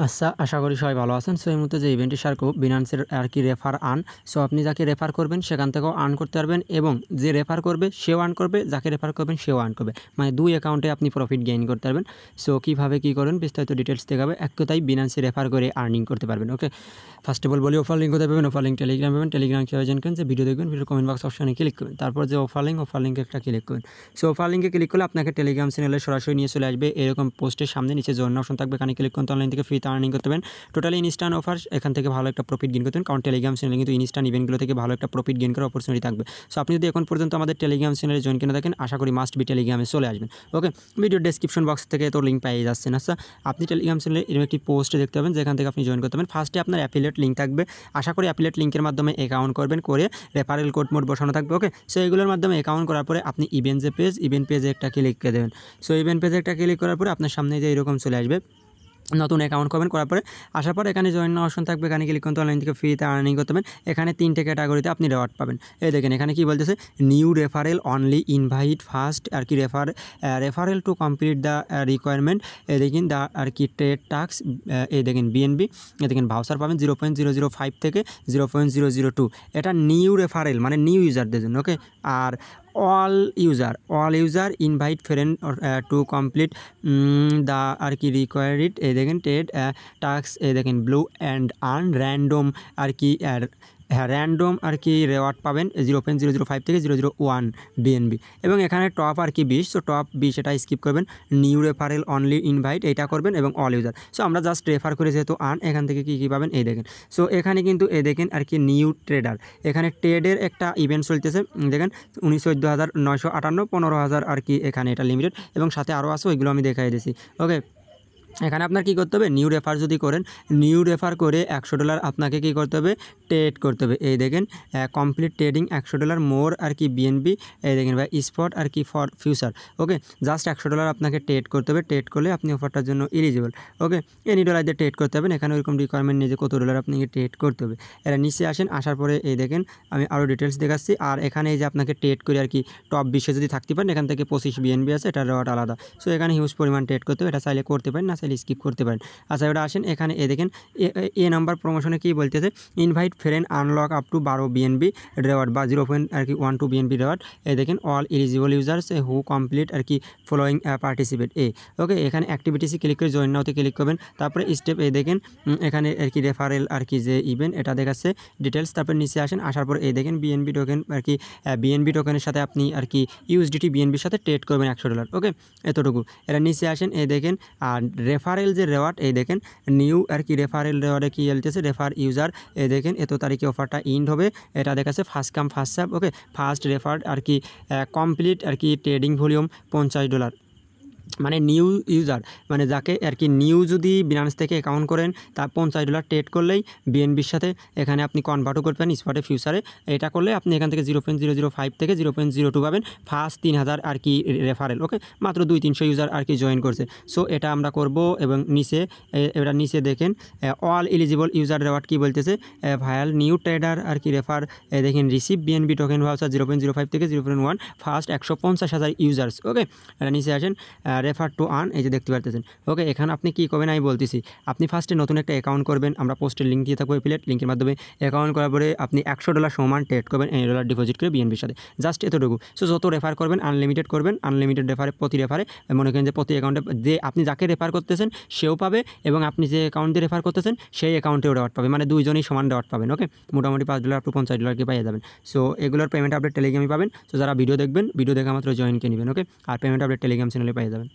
আচ্ছা, আশা করি সবাই ভালো আছেন। সো এই মুহূর্তে যে ইভেন্টটি শেয়ার করব বিনান্সের রেফার আর্ন। সো আপনি যাকে রেফার করবেন সেখান থেকেও আর্ন করতে পারবেন এবং যে রেফার করবে সেও আর্ন করবে, যাকে রেফার করবেন সেও আর্ন করবে। মানে 2 অ্যাকাউন্টে আপনি প্রফিট গেইন করতে পারবেন। সো কীভাবে কী করবেন বিস্তারিত ডিটেলস দেখাবে। এক কথায় বিনান্সে রেফার করে আর্নিং করতে পারবেন। ওকে, ফার্স্ট অফ অল বলি অফার লিঙ্ক কোথায় পাবেন। অফার লিঙ্ক টেলিগ্রাম পাবেন। টেলিগ্রাম কীভাবে জানবেন, যে ভিডিও দেখবেন, ভিডিও কমেন্ট বক্স অপশনে ক্লিক করবেন। তারপর যে অফার লিঙ্কে একটা ক্লিক করবেন। সো অফার লিঙ্কে ক্লিক করলে আপনাকে টেলিগ্রাম চ্যানেলে সরাসরি নিয়ে চলে আসবে। এরকম পোস্টের সামনে নিচে জয়েন অপশন থাকবে, এখানে ক্লিক করুন। অনলাইন থেকে ফ্রিতে আর্নিং করতে পারবেন। টোটালি ইনস্ট্যান্ট অফার, এখান থেকে ভালো একটা প্রফিট গেইন করতেন, কারণ টেলিগ্রাম চ্যানেলে কিন্তু ইনস্ট্যান্ট ইভেন্টগুলো থেকে ভালো একটা প্রফিট গেইন করার অপরচুনিটি থাকবে। সো আপনি যদি এখন পর্যন্ত আমাদের টেলিগ্রাম চ্যানেলে জয়েন করে থাকেন, আশা করি মাস্ট বি টেলিগ্রামে চলে আসবেন। ওকে, ভিডিও ডেসক্রিপশন বক্স থেকে তো লিঙ্ক পেয়ে যাচ্ছেন। আচ্ছা, আপনি টেলিগ্রাম চ্যানেলে এরকম একটি পোস্ট দেখতে পাবেন, যেখান থেকে আপনি জয়েন করতে পারবেন। ফার্স্টে আপনার অ্যাফিলিয়েট লিঙ্ক থাকবে। আশা করি অ্যাফিলিয়েট লিঙ্কের মাধ্যমে অ্যাকাউন্ট করবেন, করে রেফারেল কোড মোড বসানো থাকবে। ওকে, সো এগুলোর মাধ্যমে অ্যাকাউন্ট করার পরে আপনি ইভেন্ট পেজে একটা ক্লিক করে দেবেন। সো ইভেন্ট পেজে একটা ক্লিক করার পরে আপনার সামনে যে এরকম চলে আসবে, নতুন অ্যাকাউন্ট করবেন। করার পরে আসার পর এখানে জয়েন অপশন থাকবে, এখানে ক্লিক করতে অনলাইন থেকে ফ্রিতে আর্নিং করতে পারবেন। এখানে 3টে ক্যাটাগরিতে আপনি রেওয়ার্ড পাবেন। এই দেখেন এখানে কি বলতেছে, new referral only invite first referral two complete the requirement. এই দেখেন দ্য ট্রেড টাস্ক। এই দেখেন বিএনবি, এই দেখেন ভাউচার পাবেন 0.005 থেকে 0.002। এটা নিউ রেফারেল মানে নিউ ইউজারদের জন্য। ওকে, আর all user invite friend to complete the required. এই দেখেন ট্রেড টাস্ক, এই দেখেন blue and earn random random reward পাবেন 0.005 থেকে 001 বিএনবি। এবং এখানে টপ 20। সো টপ 20 এটা স্কিপ করবেন। নিউ রেফারেল অনলি ইনভাইট এটা করবেন এবং অল ইউজার। সো আমরা জাস্ট রেফার করে যেহেতু আর্ন, এখান থেকে কী পাবেন এই দেখেন। সো এখানে কিন্তু এই দেখেন নিউ ট্রেডার, এখানে ট্রেডের একটা ইভেন্ট চলতেছে। দেখেন 14,958 15,000 এখানে এটা লিমিটেড, এবং সাথে আরও আছে, ওইগুলো আমি দেখাই দিয়েছি। ওকে, এখানে আপনার কী করতে হবে, নিউ রেফার যদি করেন, নিউ রেফার করে $100 আপনাকে কী করতে হবে, ট্রেড করতে হবে। এই দেখেন কমপ্লিট ট্রেডিং $100 মোর বিএনবি। এই দেখেন ভাই spot for future. Okay, just $100 আপনাকে ট্রেড করতে হবে। ট্রেড করলে আপনি অফারটার জন্য এলিজিবল। ওকে, এনি ডলার দিয়ে ট্রেড করতে হবেন। এখানে ওইরকম রিকোয়ারমেন্ট নিয়ে যে কত ডলার আপনাকে ট্রেড করতে হবে। এরা নিচে আসেন, আসার পরে এই দেখেন আমি আরও ডিটেলস দেখাচ্ছি। আর এখানে এই যে আপনাকে ট্রেড করে টপ 20 যদি থাকতে পারেন, এখান থেকে 25 বিএনবি আছে, এটা রেওয়ার্ড আলাদা। সো এখানে হিউজ পরিমাণ ট্রেড করতে হবে, এটা চাইলে করতে পারেন, না চাইলে স্কিপ করতে পারেন। আচ্ছা, ওটা আসেন এখানে এ দেখেন এ নাম্বার প্রমোশনে কী বলতেছে, invite friend unlock up to 12 BNB reward বা 0.12 বিএনবি রেওয়ার্ড। এই দেখেন all eligible users who complete following participate. Okay, এখানে অ্যাক্টিভিটিসে ক্লিক করে জয়েন নাওতে ক্লিক করবেন। তারপরে স্টেপ এই দেখেন এখানে রেফারেল যে ইভেন্ট এটা দেখাচ্ছে ডিটেলস। তারপর নিচে আসেন, আসার পর এই দেখেন বিএনবি টোকেন বিএনবি টোকেনের সাথে আপনি ইউএসডিটি বিএনবির সাথে ট্রেড করবেন $100। ওকে, এতটুকু। এরা নিচে আসেন, এই দেখেন আর রেফারেল যে রেওয়ার্ড, এই দেখেন নিউ রেফারেল রেওয়ার্ডে কী চলতেছে, রেফার ইউজার। এই দেখেন এত তারিখে অফারটা ইন্ড হবে, এটা দেখাচ্ছে first come first serve. Okay, first referred complete trading volume $50। মানে নিউ ইউজার মানে যাকে নিউ যদি বিনান্স থেকে অ্যাকাউন্ট করেন, তার $50 ট্রেড করলেই বিএনবির সাথে এখানে আপনি কনভার্টও করবেন স্পটে ফিউচারে। এটা করলে আপনি এখান থেকে 0.005 থেকে 0.02 পাবেন। First 3,000 referral. ওকে, মাত্র 200-300 ইউজার জয়েন করছে। সো এটা আমরা করব। এবং এবার নিচে দেখেন অল এলিজিবল ইউজার রেওয়ার্ড কী বলতেছে, ভায়াল নিউ ট্রেডার রেফার। দেখেন রিসিভ বিএনবি টোকেন ভাউচার 0.05 থেকে 0.1 ফার্স্ট 150,000 ইউজার্স। ওকে, এটা নিচে আসেন রেফার টু আর্ন, এই যে দেখতে পারতেছেন। ওকে, এখানে আপনি কী করবেন আমি বলতেছি। আপনি ফার্স্টে নতুন একটা অ্যাকাউন্ট করবেন, আমরা পোস্টের লিঙ্ক দিয়ে থাকবো, অ্যাফিলিয়েট লিঙ্কের মাধ্যমে অ্যাকাউন্ট করার পরে আপনি $100 সমান ট্রেড করবেন, $1 ডিপোজিট করে বিএনবির সাথে, জাস্ট এতটুকু। সো যত রেফার করবেন আনলিমিটেড করবেন, আনলিমিটেড রেফারে প্রতি রেফারে মনে করেন যে প্রতি অ্যাকাউন্টে যে আপনি যাকে রেফার করতেছেন সেও পাবে, এবং আপনি যে অ্যাকাউন্ট দিয়ে রেফার করতেছেন সেই অ্যাকাউন্টেও রেওয়ার্ড পাবে, মানে দুইজনই সমান রেওয়ার্ড পাবেন। ওকে, মোটামুটি $5 up to $50 পেয়ে যাবেন। সো এগুলোর পেমেন্ট আপডেট টেলিগ্রামে পাবেন। সো যারা ভিডিও দেখবেন, ভিডিও দেখা মাত্র জয়েন করে নেবেন। ওকে, আর পেমেন্ট আপডেট টেলিগ্রাম চ্যানেলে পেয়ে যাবেন।